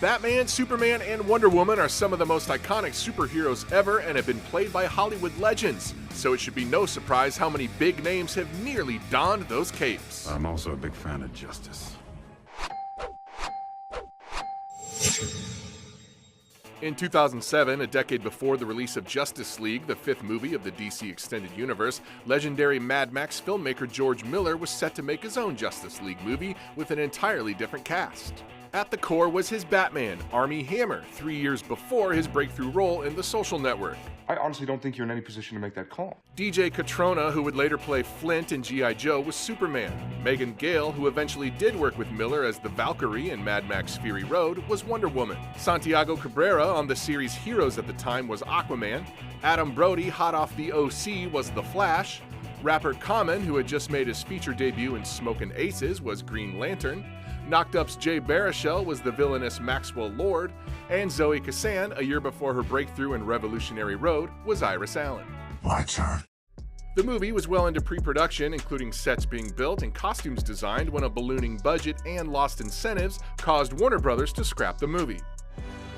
Batman, Superman, and Wonder Woman are some of the most iconic superheroes ever and have been played by Hollywood legends, so it should be no surprise how many big names have nearly donned those capes. I'm also a big fan of Justice. In 2007, a decade before the release of Justice League, the fifth movie of the DC Extended Universe, legendary Mad Max filmmaker George Miller was set to make his own Justice League movie with an entirely different cast. At the core was his Batman, Armie Hammer, 3 years before his breakthrough role in The Social Network. I honestly don't think you're in any position to make that call. DJ Catrona, who would later play Flint in G.I. Joe, was Superman. Megan Gale, who eventually did work with Miller as the Valkyrie in Mad Max Fury Road, was Wonder Woman. Santiago Cabrera, on the series Heroes at the time, was Aquaman. Adam Brody, hot off the OC, was The Flash. Rapper Common, who had just made his feature debut in Smokin' Aces, was Green Lantern. Knocked Up's Jay Baruchel was the villainous Maxwell Lord, and Zoe Kazan, a year before her breakthrough in Revolutionary Road, was Iris Allen. My turn. The movie was well into pre-production, including sets being built and costumes designed, when a ballooning budget and lost incentives caused Warner Brothers to scrap the movie.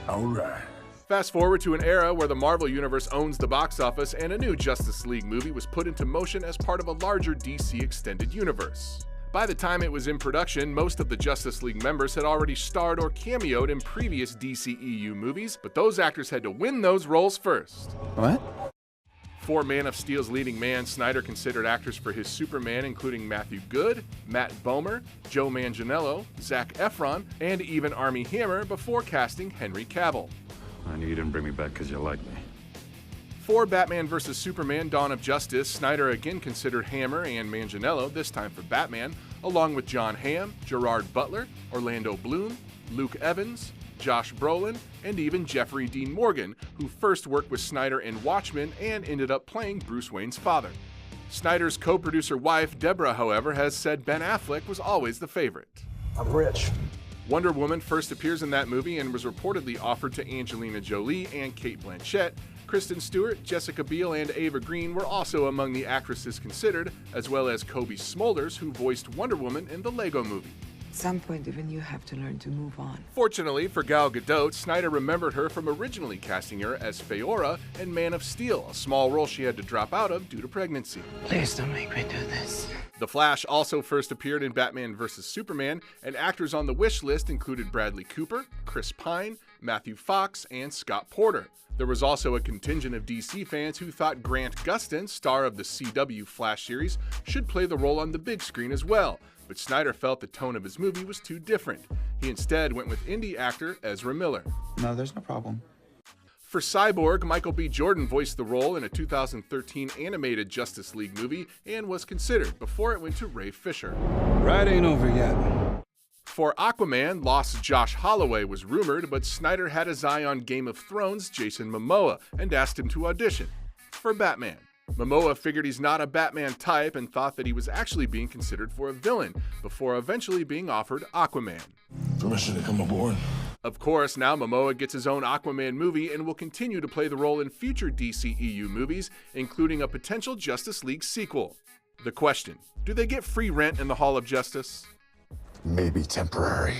All right. Fast forward to an era where the Marvel Universe owns the box office and a new Justice League movie was put into motion as part of a larger DC Extended Universe. By the time it was in production, most of the Justice League members had already starred or cameoed in previous DCEU movies, but those actors had to win those roles first. What? For Man of Steel's leading man, Snyder considered actors for his Superman including Matthew Goode, Matt Bomer, Joe Manganiello, Zac Efron, and even Armie Hammer before casting Henry Cavill. I knew you didn't bring me back because you like me. For Batman vs. Superman: Dawn of Justice, Snyder again considered Hammer and Manganiello, this time for Batman, along with Jon Hamm, Gerard Butler, Orlando Bloom, Luke Evans, Josh Brolin, and even Jeffrey Dean Morgan, who first worked with Snyder in Watchmen and ended up playing Bruce Wayne's father. Snyder's co-producer wife, Deborah, however, has said Ben Affleck was always the favorite. I'm rich. Wonder Woman first appears in that movie and was reportedly offered to Angelina Jolie and Cate Blanchett. Kristen Stewart, Jessica Biel, and Ava Green were also among the actresses considered, as well as Cobie Smulders, who voiced Wonder Woman in the Lego Movie. At some point, even you have to learn to move on. Fortunately for Gal Gadot, Snyder remembered her from originally casting her as Feora in Man of Steel, a small role she had to drop out of due to pregnancy. Please don't make me do this. The Flash also first appeared in Batman vs. Superman, and actors on the wish list included Bradley Cooper, Chris Pine, Matthew Fox, and Scott Porter. There was also a contingent of DC fans who thought Grant Gustin, star of the CW Flash series, should play the role on the big screen as well, but Snyder felt the tone of his movie was too different. He instead went with indie actor Ezra Miller. No, there's no problem. For Cyborg, Michael B. Jordan voiced the role in a 2013 animated Justice League movie and was considered before it went to Ray Fisher. Ride ain't over yet. For Aquaman, lost Josh Holloway was rumored, but Snyder had his eye on Game of Thrones' Jason Momoa and asked him to audition. For Batman, Momoa figured he's not a Batman type and thought that he was actually being considered for a villain, before eventually being offered Aquaman. Permission to come aboard. Of course, now Momoa gets his own Aquaman movie and will continue to play the role in future DCEU movies, including a potential Justice League sequel. The question, do they get free rent in the Hall of Justice? Maybe temporary.